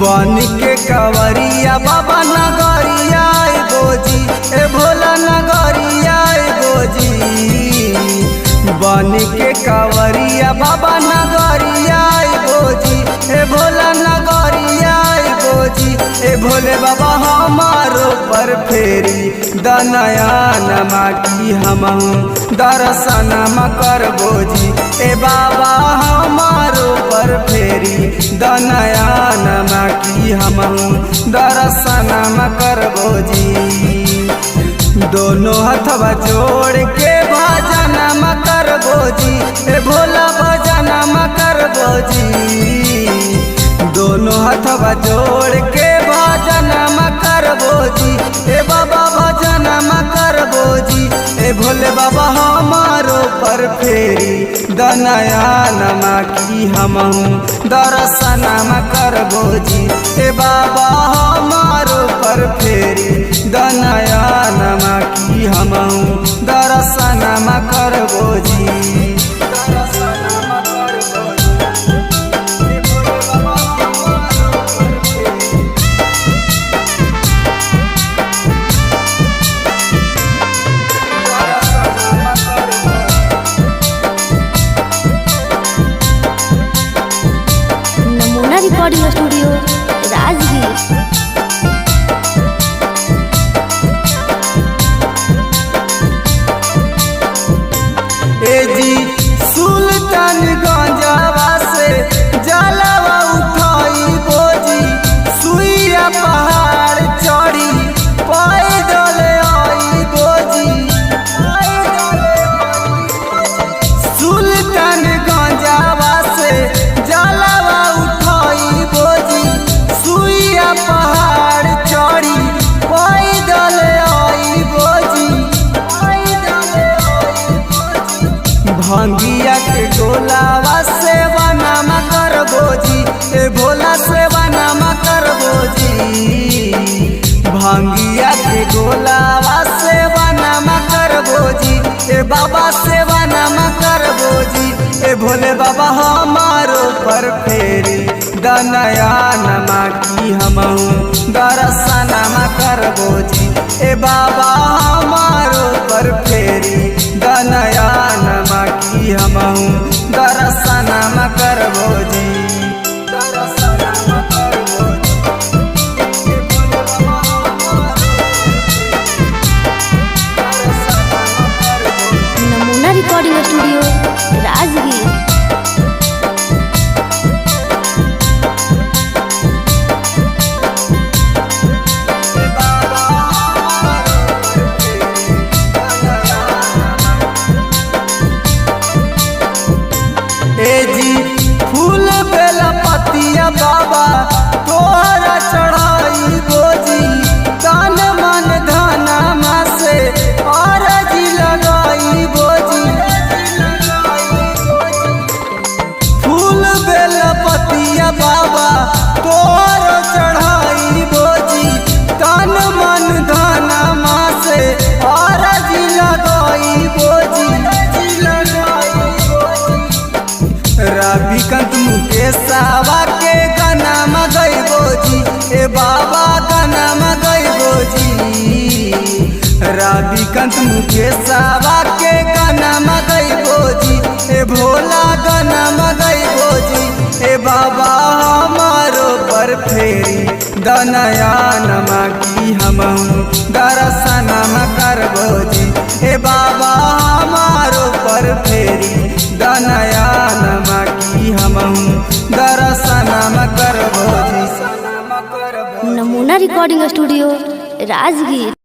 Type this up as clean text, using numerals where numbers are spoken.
बन के कवरिया बाबा नगरिया बोजी ए भोला नगरिया बोजी। बन के कवरिया बाबा नगरिया बोजी ए भोला नगरिया बोजी। ए भोले बाबा हमारो पर फेरी दनया नमा की हमहू दर्शन कर बोजी। ए बाबा हमारो पर फेरी दनया नमा की हमहू दर्शन कर बोजी। दोनों हथवा जोड़ के भजन कर बोजी ए भोला भजन कर बोजी। दोनों हथवा जोड़ के भजन कर बोजी ए बाबा भजन कर बोजी। ए भोले बाबा हमारो पर फेरी दनया नमा की हमहू दर्शन कर बोजी। ए बाबा हमारो पर फेरी दनया नमा की हमहू दर्शन कर बोजी। नमूना रिकॉर्डिंग स्टूडियो राजगीर। ए जी सुल्तानगंजवा से जलवा उठाई बोजी। सुइया पहाड़ चढ़ी पैदल आई बोजी। सुल्तानगंजवा से जलवा उठाई बोजी। सुइया पहाड़ चढ़ी पैदल आई बोजी। भंगिया के गोलावा से बना कर बोजी ए भोला से बना कर बोजी। भंगिया के गोलावा से बना कर बोजी ए बाबा से बना कर बोजी। ए भोले बाबा हमारो पर फेरी दनया नमा की हमहू दर्शन कर बोजी। ए बाबा हमारो पर फेरी दनया नमा की हमहू दर्शन कर बोजी। नमूना रिकॉर्डिंग स्टूडियो राजगीर। ए जी फूल बेला पतिया बाबा तोहरा चढ़ाई बोजी। तन मन धनमा से अरजी लगाई बोजी। फूल बेला पतिया बाबा तोहरा चढ़ाई बोजी। तन मन धनमा से अरजी लगाई बोजी। रविकांत मुकेशवा के गाना मगई बोजी ए बाबा गाना मगई बोजी। रविकांत मुकेशवा के गाना मगई बोजी ए भोला गाना मगई बोजी। ए बाबा हमारो पर फेरी दनया नमा की हमहू दर्शन कर बोजी। ए बाबा हमारो पर फेरी दनया नमा की हमहू दर्शन कर बोजी। नमूना रिकॉर्डिंग स्टूडियो राजगीर।